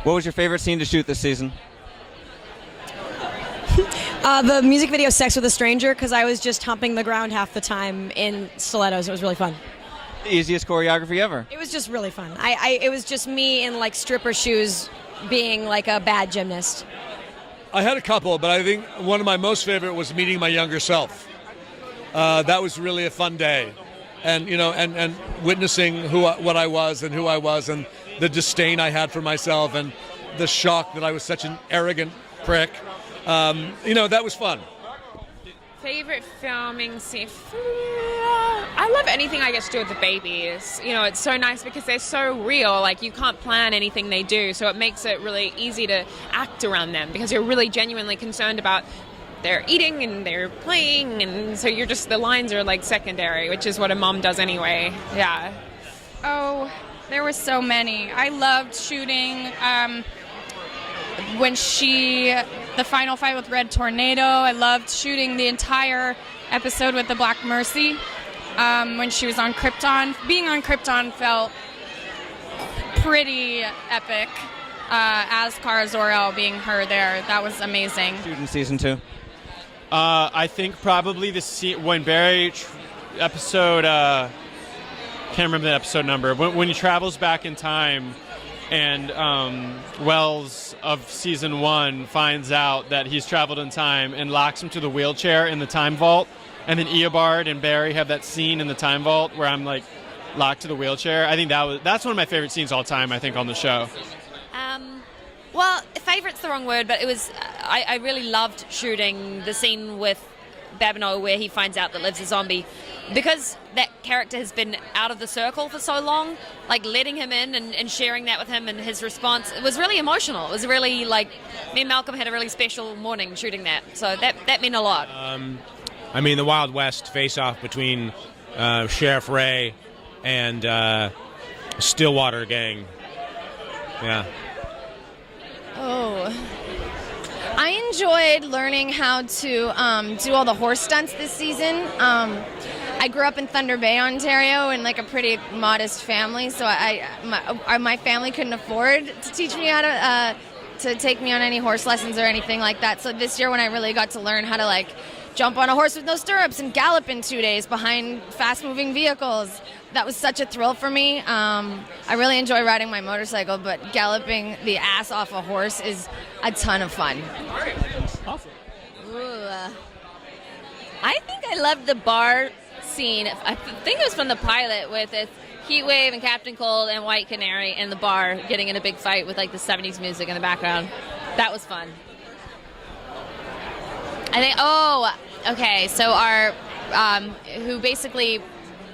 What was your favorite scene to shoot this season? The music video "Sex with a Stranger" because I was just humping the ground half the time in stilettos. It was really fun. The easiest choreography ever. It was just really fun. It was just me in like stripper shoes being like a bad gymnast. I had a couple, but I think one of my most favorite was meeting my younger self. That was really a fun day, and and witnessing what I was and who I was, and the disdain I had for myself, and the shock that I was such an arrogant prick. That was fun. Favorite filming scene? I love anything I get to do with the babies. It's so nice because they're so real. Like, you can't plan anything they do, so it makes it really easy to act around them because you're really genuinely concerned about their eating and their playing, and so the lines are like secondary, which is what a mom does anyway. Yeah. Oh, there were so many. I loved shooting when the final fight with Red Tornado. I loved shooting the entire episode with the Black Mercy when she was on Krypton. Being on Krypton felt pretty epic. As Kara Zor-El, being her there, that was amazing. Shooting season 2. I think probably when Barry episode, can't remember the episode number, when he travels back in time and Wells of season 1 finds out that he's traveled in time and locks him to the wheelchair in the time vault, and then Eobard and Barry have that scene in the time vault where I'm like locked to the wheelchair. I think that's one of my favorite scenes all time, I think, on the show. Well, favorite's the wrong word, but it was. I really loved shooting the scene with Babino where he finds out that Liv's a zombie, because that character has been out of the circle for so long. Like, letting him in and sharing that with him and his response, it was really emotional. It was really like, me and Malcolm had a really special morning shooting that, so that meant a lot. The Wild West face-off between Sheriff Ray and Stillwater Gang. Yeah. Oh, I enjoyed learning how to do all the horse stunts this season. I grew up in Thunder Bay, Ontario, in like a pretty modest family, so my family couldn't afford to teach me how to take me on any horse lessons or anything like that. So this year, when I really got to learn how to like jump on a horse with no stirrups and gallop in 2 days behind fast-moving vehicles, that was such a thrill for me. I really enjoy riding my motorcycle, but galloping the ass off a horse is a ton of fun. Awesome. Ooh, I think I loved the bar scene. I think it was from the pilot with Heatwave and Captain Cold and White Canary in the bar getting in a big fight with like the 70s music in the background. That was fun. So our, who basically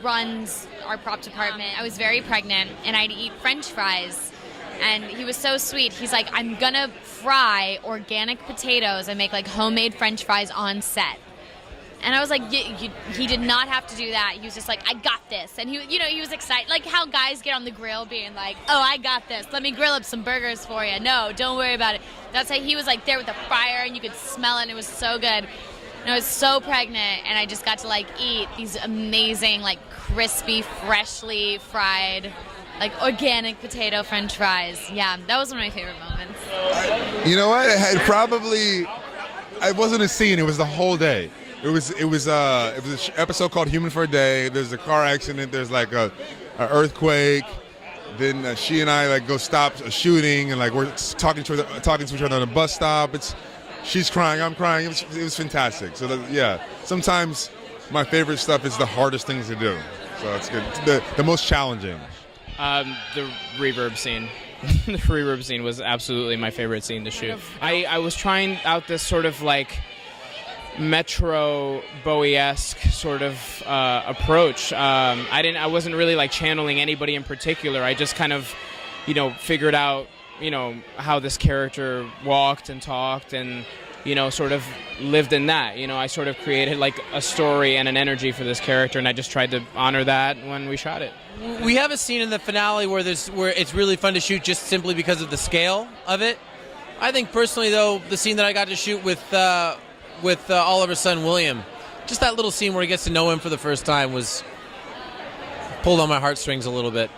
runs our prop department, I was very pregnant and I'd eat French fries, and he was so sweet. He's like, I'm gonna fry organic potatoes and make like homemade French fries on set. And I was like, he did not have to do that. He was just like, I got this. And he was excited, like how guys get on the grill being like, oh, I got this. Let me grill up some burgers for you. No, don't worry about it. That's how he was like there with the fryer, and you could smell it, and it was so good. And I was so pregnant, and I just got to like eat these amazing, like crispy, freshly fried, like organic potato French fries. Yeah, that was one of my favorite moments. You know what? It wasn't a scene. It was the whole day. It was an episode called Human for a Day. There's a car accident. There's like a earthquake. Then she and I like go stop a shooting, and like we're talking to each other on a bus stop. She's crying, I'm crying. It was fantastic. So sometimes my favorite stuff is the hardest things to do. So it's good. The most challenging. The reverb scene. The reverb scene was absolutely my favorite scene to shoot. I was trying out this sort of like Metro Bowie-esque sort of approach. I wasn't really like channeling anybody in particular. I just kind of, figured out, how this character walked and talked and, sort of lived in that. I sort of created like a story and an energy for this character, and I just tried to honor that when we shot it. We have a scene in the finale where it's really fun to shoot just simply because of the scale of it. I think personally, though, the scene that I got to shoot with Oliver's son William, just that little scene where he gets to know him for the first time, was pulled on my heartstrings a little bit.